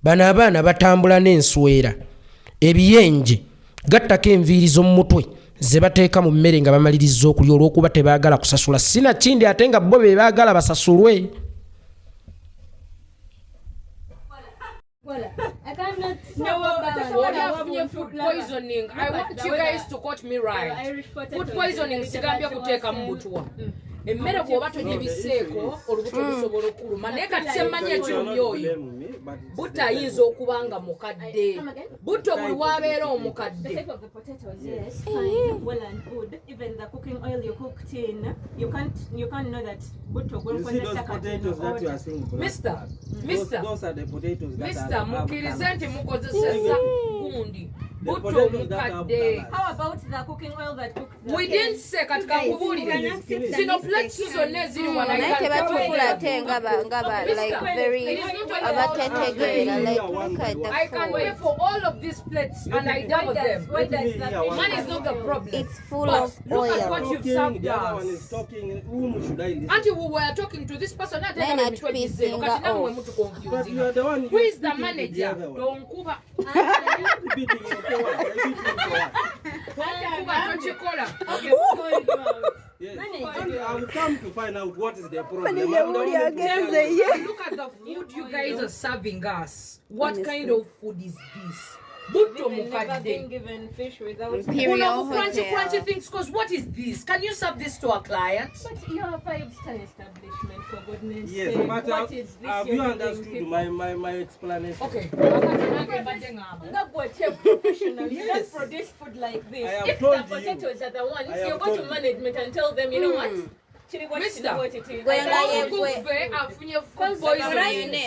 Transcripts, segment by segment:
bano abaana batambula n'enswera ebiyenje gattako enviiri z'omu mutwe ze bateeka mu mmere nga bamaliriza okulya olw'okuba tebaagala kusasula sinakindi ate nga bo be baagala basasulwe. I cannot know food poisoning. I want you guys to quote me right. Food poisoning sigambye kuteeka mu butwa. Emmere bw'oba tolya ebiseeko olubuto lusobola okuluma naye kati kyemmanyi ekirumya oyo buto ayinza okuba nga mukadde buto buli wabeera omukadde. Mister mukkirize nti mukozeseza gundi buto mukadde. How about the cooking oil that cooks the We didn't say katika kubuulire zino plates zonna eziri wano like very abatetegeera like look at the I can pay for all of these plates and I double them. Money is not the problem. It's full of Look at oil. what you've served us. Auntie, we were talking to this person. Who is the manager? Don't cover. Yes. I will come to find out what is the problem. Look at the food you guys are serving us. What kind of food is this? Buto never been given fish without crunchy things. Because what is this? Can you serve this to our clients? But you're a 5-star establishment, for goodness yes, sake. But have you understood my explanation? Okay. Professional. You don't produce food like this. If the potatoes are the ones, you go to management and tell them, you know what? Mister,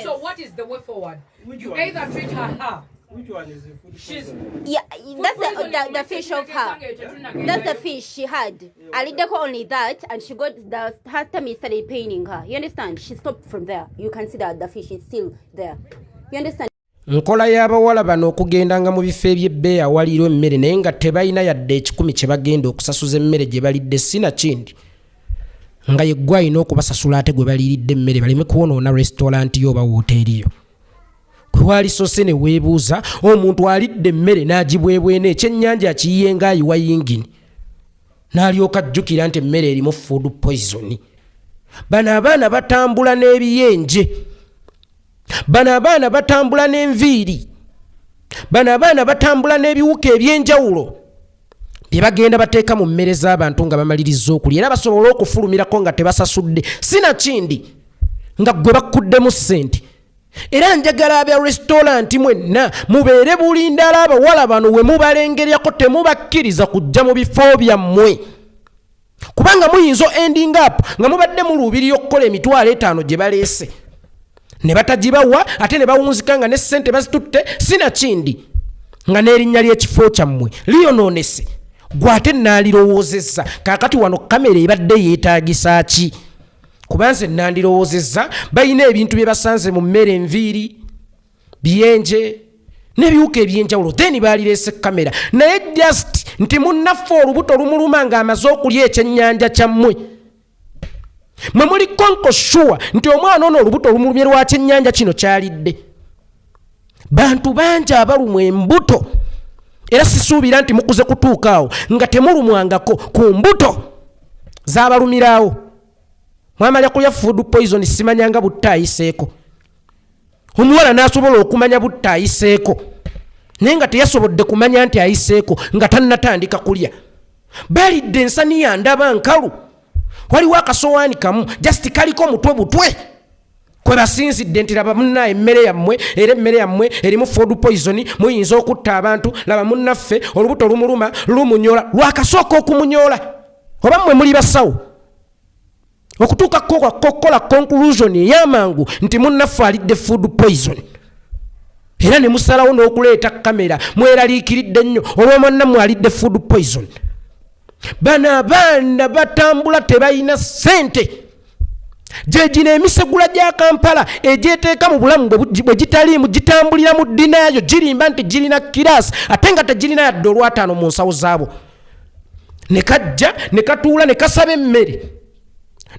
so what is the way forward? You either treat her. Which one is the food? Yeah, that's the fish of her. That's the fish she had. I did only that, and she got the her tummy started paining her. You understand? She stopped from there. You can see that the fish is still there. You understand? Nkola y'abawala bano okugendanga mu bifo eby'ebbeeyi awaliirwa emmere naye nga tebalina yadde ekikumi kye bagenda okusasuza emmere gye balidde sinakindi nga yeggwe alina okubasasula ate gwe baliiridde emmere baleme kwonoona restauranti yo oba wooteeriyo. Kwali sose ne weebuuza omuntu alidde emmere n'agibwebwene ekyennyanja akiyiye ng'ayiwa yingini n'alyoka ajjukira nti emmere erimu food poison. Bano abaana batambula n'ebiyenje, bano abaana batambula n'enviiri, bano abaana batambula n'ebiwuka eby'enjawulo bye bagenda bateeka mu mmere z'abantu nga bamaliriza okulya era basobola okufulumirako nga tebasasudde sinakindi nga gwe bakuddemu ssente. Era njagala abya restaurant mwenna mubeere bulindala abawala bano we mubalengeryako temubakkiriza kujja mu bifo byammwe kubanga muyinza ending up nga mubadde muluubirira okukola emitwalo 5 gye baleese ne batagibawa ate ne bawunzika nga ne ssente bazitutte sinakindi nga n'erinnya ly'ekifo kyammwe liyonoonese gwe ate nnaalirowoozezza kaakati wano kamera ebadde yeetaagisa ki? Kubanze nandirowoozezza balina ebintu bye basanze mu mmere enviiri biyenje n'ebiwuka ebyenjawulo then baalireese kamera naye just nti munnaffe olubuto lumuluma ng'amaze okulya ekyennyanja kyammwe mwe muli konko sure nti omwana ono olubuto lumulumye lwa kyennyanja kino kyalidde. Bantu bangi abalumwa embuto era sisuubira nti mukuze kutuuka awo nga temulumwangako ku mbuto z'abalumiraawo. Mwamalya kulya food poison simanyanga butta ayiseeko. Omuwala n'asobola okumanya butta ayiseeko naye nga teyasobodde kumanya nti ayiseeko nga tannatandika kulya. Balidde ensani ya ndaba nkalu waliwo akasowaani kamu just kaliko mutwe butwe kwe basinzidde nti laba munna emmere yammwe era emmere yammwe erimu food poison muyinza okutta abantu laba munnaffe olubuto lumuluma lumunyola lwakasooka okumunyola oba mmwe muli basawo okutuuka kokola conclusion ey'amangu nti munnaffe alidde food poison era ne musalawo n'okuleeta kamera mweraliikiridde nnyo olw'omwannammwe alidde food poison. Bano abaana batambula tebalina ssente gye gino emisegula gya Kampala egyeteeka mu bulamu bwe gitaliimu gitambulira mu ddinaayo girimba nti girina kiraasi ate nga tegirina yadde olwataano mu nsawo zaabo ne kajja ne katuula ne kasaba emmere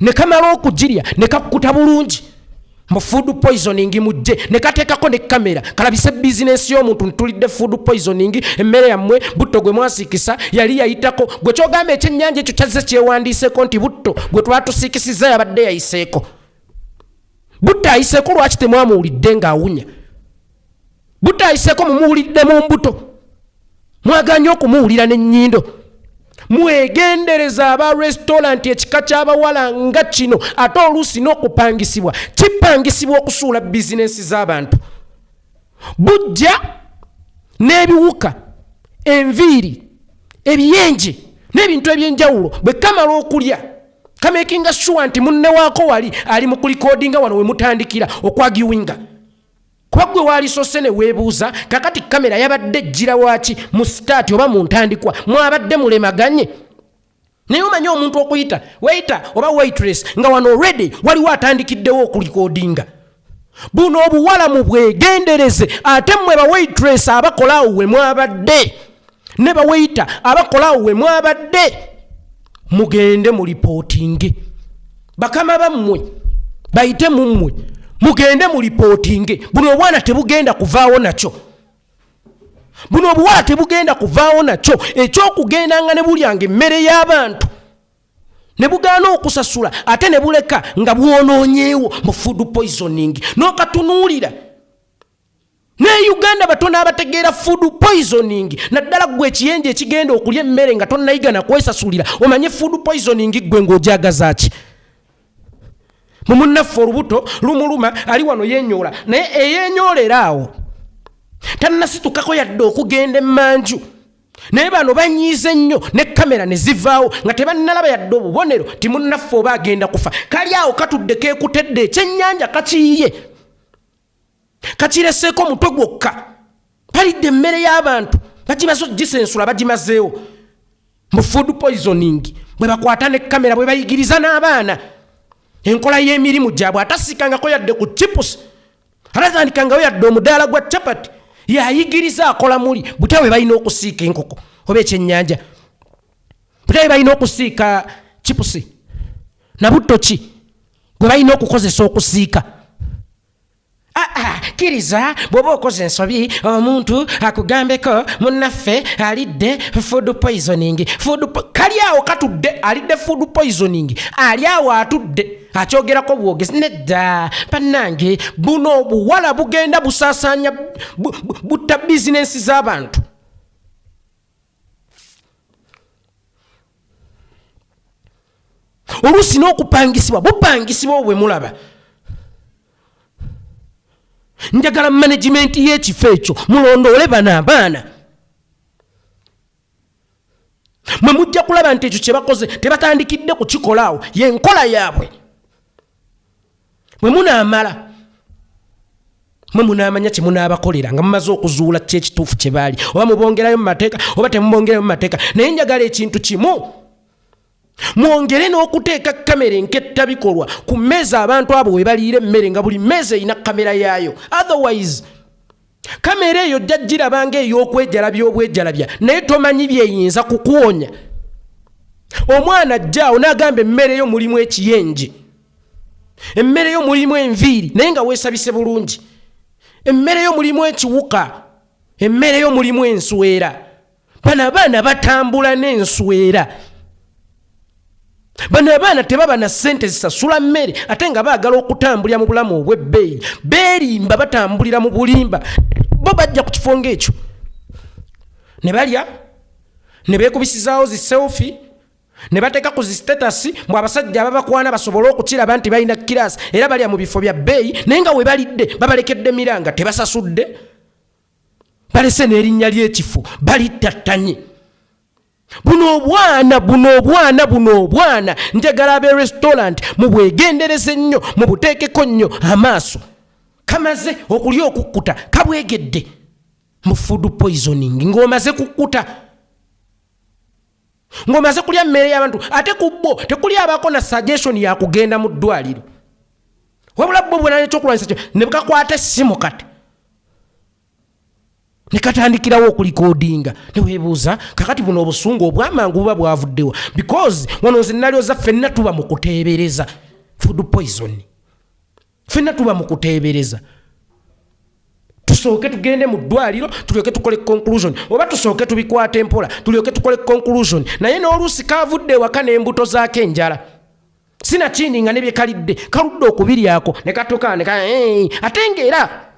ne kamala okugirya ne kakkuta bulungi mu food poisoning mujje ne kateekako ne kamera kalabise bizinesi y'omuntu ntulidde food poisoning emmere yammwe Butto gwe mwasiikisa yali yayitako gwe kyogamba ekyennyanja ekyo kyazze kyewandiiseeko nti Butto gwe twatusiikisiza yabadde yayiseeko Butto ayiseeko lwaki temwamuwulidde ng'awunya Butto ayiseeko mumuwulidde mu mbuto mwaganye okumuwulira n'ennyindo mwegendereza aba restaurant ekika ky'abawala nga kino ate oluusi n'okupangisibwa kipangisibwa okusuula bizinesi z'abantu bujja n'ebiwuka enviiri ebiyenje n'ebintu ebyenjawulo bwe kamala okulya kamakinga sure nti munne waako wali ali mu kulikodinga wano we mutandikira okwagiwinga kuba gwe waalisose ne weebuuza kakati kamera yabadde ejjira waaki mu sitaati oba mu ntandikwa mwabadde mulemaganye naye omanyi omuntu okuyita waiter oba waitress nga wano already waliwo atandikiddewo okulikodinga buno obuwala mu bwegendereze ate mmwe ba waitress abakolaawo we mwabadde ne ba waiter abakolaawo we mwabadde mugende mu reporting bakama bammwe bayite mu mmwe mugende mu reporting buno obwana tebugenda kuvaawo nakyo buno obuwala tebugenda kuvaawo nakyo ekyokugendanga ne bulyanga emmere y'abantu ne bugaana okusasula ate ne buleka nga bwonoonyeewo mu food poisoning n'okatunuulira ne Uganda batono abategeera food poisoning naddala gwe ekiyenje ekigenda okulya emmere nga tonnayiga na kwesasulira omanye food poisoning gwe ng'ojagazaaki mumunaffe olubuto lumuluma ali wano yenyola naye eyenyoolera awo tannasitukako yadde okugenda emmanju naye bano banyiize nnyo ne kamera ne zivaawo nga tebannalaba yadde obubonero ti munnaffe oba agenda kufa kali awo katudde keekutedde ekyennyanja kakiyiye kakireseeko mutwe gwokka palidde emmere y'abantu bagimaze ogisensula bagimazeewo mu food poisoning bwe bakwata ne kamera bwe bayigiriza n'abaana enkola y'emirimu gyabwe atasikangako yadde ku chips atatandikangawo yadde omudaala gwa chapati yayigiriza akola muli butya bwe balina okusiika enkoko oba ekyennyanja butya bwe balina okusiika chips na Butto ki bwe balina okukozesa okusiika kiriza bw'oba okoze ensobi omuntu akugambeko munnaffe alidde food poisoning kali awo katudde alidde food poisoning ali awo atudde akyogerako bwogezi nedda bannange buno obuwala bugenda busaasaanya butta bizinesi z'abantu oluusi n'okupangisibwa bupangisibwa bwe mulaba njagala management y'ekifo ekyo mulondoole bano abaana mwe mujja kulaba nti ekyo kye bakoze tebatandikidde kukikolaawo yenkola yaabwe mwe munaamala mwe munaamanya kye munaabakolera nga mumaze okuzuula kyekituufu kye baali oba mubongerayo mu mateeka oba temubongerayo mu mateeka naye njagala ekintu kimu mwongere n'okuteeka kamera enketta bikolwa ku mmeeza abantu abo we baliira emmere nga buli mmeeza erina kamera yaayo otherwise kamera eyo jja girabanga ey'okwejalabya obwejalabya naye tomanyi byeyinza kukuwonya omwana ajjaawo n'agamba emmere yo mulimu ekiyenje emmere yo mulimu enviiri naye nga weesabise bulungi emmere yo mulimu ekiwuka emmere yo mulimu enswera bano abaana batambula n'enswera bano abaana tebaba na ssente zisasula mmere ate nga baagala okutambulira mu bulamu obw'ebbeeyi beerimba batambulira mu bulimba bo bajja ku kifo ng'ekyo ne balya ne beekubisizaawo zi selfie ne bateeka ku zi status mbu abasajja ababakwana basobole okukiraba nti balina kiraasi era balya mu bifo bya bbeeyi naye nga we balidde babalekedde miranga tebasasudde balese n'erinnya ly'ekifo balittattanye buno obwana njagala abe restaurant mu bwegendereze nnyo mu buteekeko nnyo amaaso kamaze okulya okukkuta kabwegedde mu food poisoning ng'omaze kukkuta ng'omaze kulya mmere y'abantu ate ku bo tekuli abaako na suggestion ya kugenda mu ddwaliro wabula bo bwena ekyokulwanyisa kyo ne bakakwata essimu kati ne katandikirawo okulikodinga ne weebuuza kakati buno obusungu obwamangu buba bwavuddewa because wano nze nnalyoza ffenna tuba mu kuteebereza food poison Fenna tuba mu kuteebereza. Tusooke tugende mu ddwaliro tulyoke tukole conclusion oba tusooke tubikwate empola tulyoke tukole conclusion naye n'oluusi kaavudde ewaka n'embuto zaako enjala sina kindi nga ne bye kalidde kaludde okubiryako ne katoka ne ate ng'era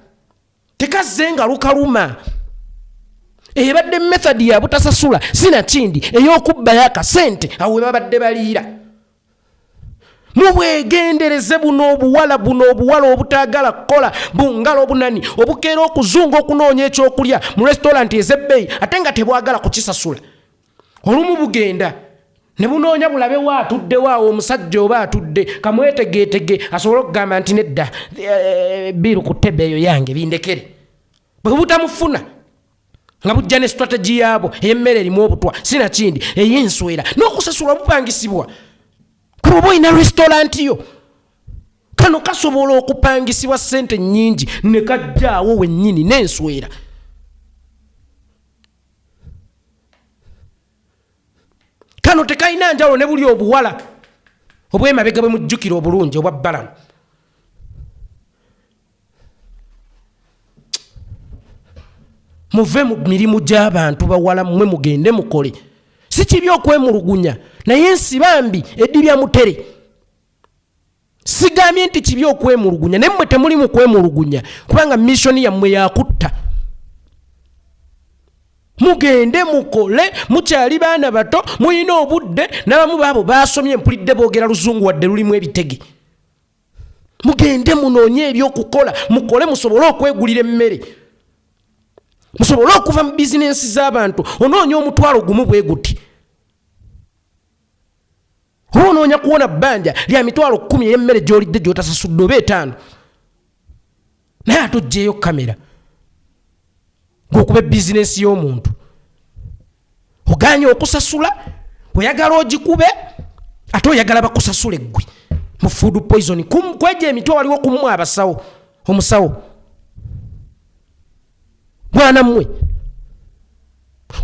tekazze nga lukaluma ebadde methodi ya butasasula sina kindi ey'okubbayo akasente awo we babadde baliira. Mubwegendereze buno obuwala obutaagala kukola bungalo obunani obukeera okuzunga okunoonya ekyokulya mu restaurant ez'ebbeeyi ate nga tebwagala kukisasula. Olumu bugenda ne bunoonya bulabe wa atuddewo awo omusajja oba atudde kamwetegeetege asobole okugamba nti nedda biiru ku ttebe eyo yange bindekere. Bwe butamufuna nga bujja ne strategy yaabo ey'emmere erimu obutwa sina kindi ey'enswera n'okusasula bupangisibwa. Kuba ina restaurant yo kano kasobola okupangisibwa ssente nnyingi ne kajjaawo wennyini n'enswera. Kano tekalina njawulo ne buli obuwala obw'emabega bwe mujjukira obulungi obwa bbalamu. Muve mu mirimu gy'abantu bawala mmwe mugende mukole. Si kibi okwemulugunya naye nsibambi eddibya mutere. Sigambye nti kibi okwemulugunya naye mmwe temuli mu kwemulugunya kubanga mission yammwe yakutta. Mugende mukole mukyali baana bato muyina obudde n'abamu baabo baasomye mpulidde boogera luzungu wadde lulimu ebitege. Mugende munoonye ebyokukola mukole musobole okwegulira emmere. Musobole okuva mu bizinensi z'abantu onoonya omutwalo gumu bwe guti. Onoonya kuwona bbanja lya mitwalo 10 ey'emmere gy'olidde gy'otasasudde oba 5. Naye ate oggyeyo kamera ng'okuba bizinensi y'omuntu. Oganye okusasula oyagala ogikube ate oyagala bakusasule ggwe mu food poison. Kwegya emitwe waliwo kumumu abasawo omusawo mwana mmwe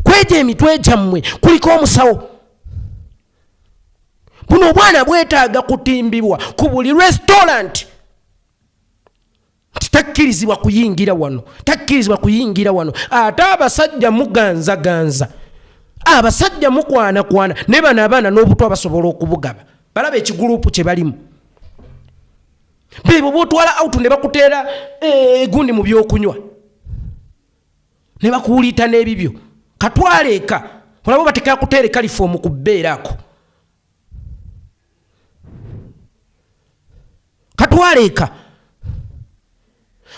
kwegya emitwe gyammwe kuliko omusawo. Buno obwana bwetaaga kutimbibwa ku buli restaurant. Takkirizibwa kuyingira wano takkirizibwa kuyingira wano. Ate abasajja muganzaganza abasajja mukwanakwana ne bano abaana n'obutwa basobola okubugaba balaba ekigurupu kye balimu. Bebo bwotwala out ne bakuteera egundi mu byokunywa ne bakuwulita n'ebibyo katwaleeka olaba bateeka kuteera kalifomu ku bbeerako katwaleeka.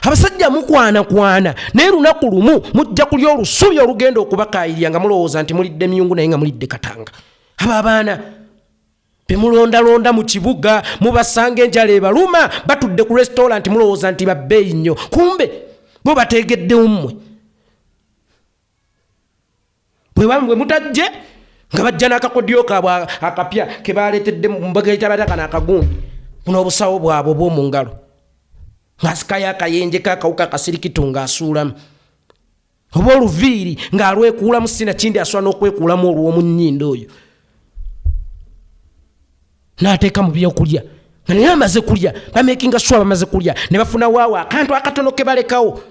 Abasajja mukwana naye lunaku lumu mujja kulya olusubi olugenda okubakaayirya nga mulowooza nti mulidde miyungu naye nga mulidde katanga. Abo abaana bemulondalonda mu kibuga mubasanga enjala ebaluma batudde ku restaurant mulowooza nti babbeeyi nnyo kumbe bo bateegeddewo mmwe. Bwe mutajje nga bajja n'akakodyo kaabwe akapya ke baaleetedde mu mbaga etabata akagundi buno obusawo bwabwe obw'omu ngalo ng'asikayo akayenje kakawuka akasirikitu ng'asuulamu oba oluviiri ng'alwekuulamu sina kindi asobola n'okwekuulamu olw'omu nnyindo oyo n'ateeka mu byokulya nga naye amaze kulya bamekinga sure bamaze kulya ne bafuna waawo akantu akatono ke balekawo.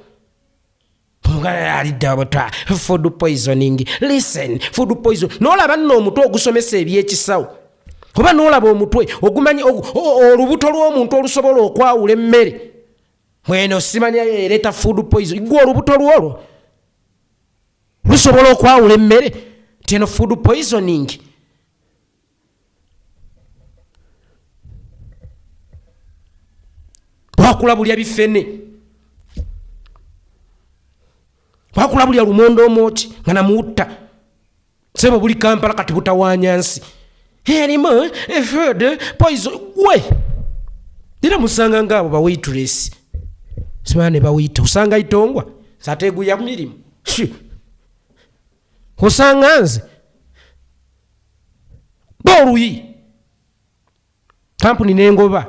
Food poisoning. Listen, food poison. N'olaba nno omutwe ogusomesa ebyekisawo oba n'olaba omutwe ogumanyi olubuto lw'omuntu olusobola okwawula emmere mweno simanya yereeta food poison. Gwe olubuto lwolwo lusobola okwawula emmere teno food poisoning. Wakula bulya bifene wakula bulya lumondo omwoki nga namuutta sebo buli Kampala kati butawaanya nsi erimu food poison. We era musanga ngaabo bawaitress simane bawita usanga itongwa sateguya ku mirimu osanga nze boluyi kampuni n'engoba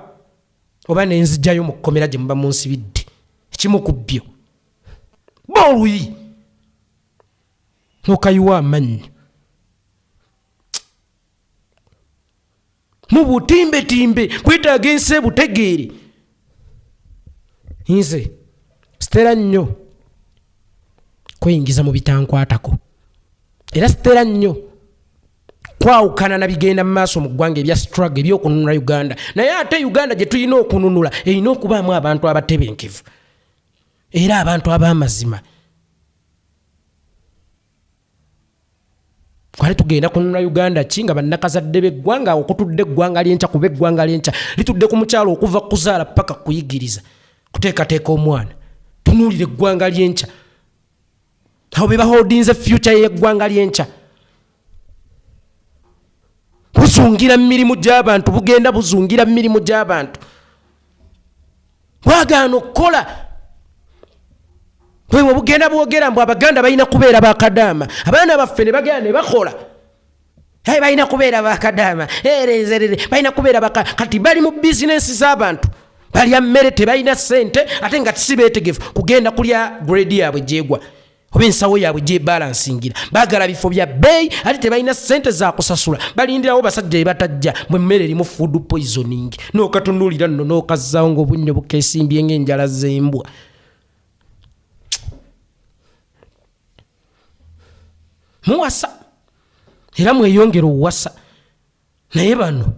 oba nenzijjayo mu kkomera gye muba munsibidde ekimu ku byo boluyi nokayiwa amanyi mu butimbetimbe kwetaaga ensi ebutegeere nze sitera nnyo kweyingiza mu bitankwatako era sitera nnyo kwawukana na bigenda mu maaso mu ggwanga ebya struggle ebyokununula Uganda naye ate Uganda gye tulina okununula erina okubaamu abantu abatebenkevu era abantu ab'amazima. Kwali tugenda kununula Uganda kinga bannakazadde b'eggwanga okutudde eggwanga ly'enkya kuba eggwanga ly'enkya litudde ku mukyalo okuva kuzaala paka kuyigiriza kuteekateeka omwana tunuulire eggwanga ly'enkya awo be baholdinze future y'eggwanga ly'enkya buzungira mirimu gy'abantu bugenda buzungira mirimu gy'abantu bwagaana okukola bwe bugenda bwogera mbu Abaganda balina kubeera bakadaama abaana baffe ne bagenda ne bakola balina kubeera bakadaama balina kubeera kati bali mu bizinesi z'abantu balya mmere tebalina ssente ate nga si beetegefu kugenda kulya grade yaabwe gyegwa oba ensawo yaabwe gyebalansingira baagala bifo bya bbeeyi ate tebalina ssente za kusasula balindirawo basajja be batajja mu emmere erimu food poisoning n'okatunuulira nno n'okazzaawo ng'obunnyo bukeesimbye ng'enjala z'embwa. Muwasa era mweyongera owasa naye bano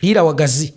liira wagazi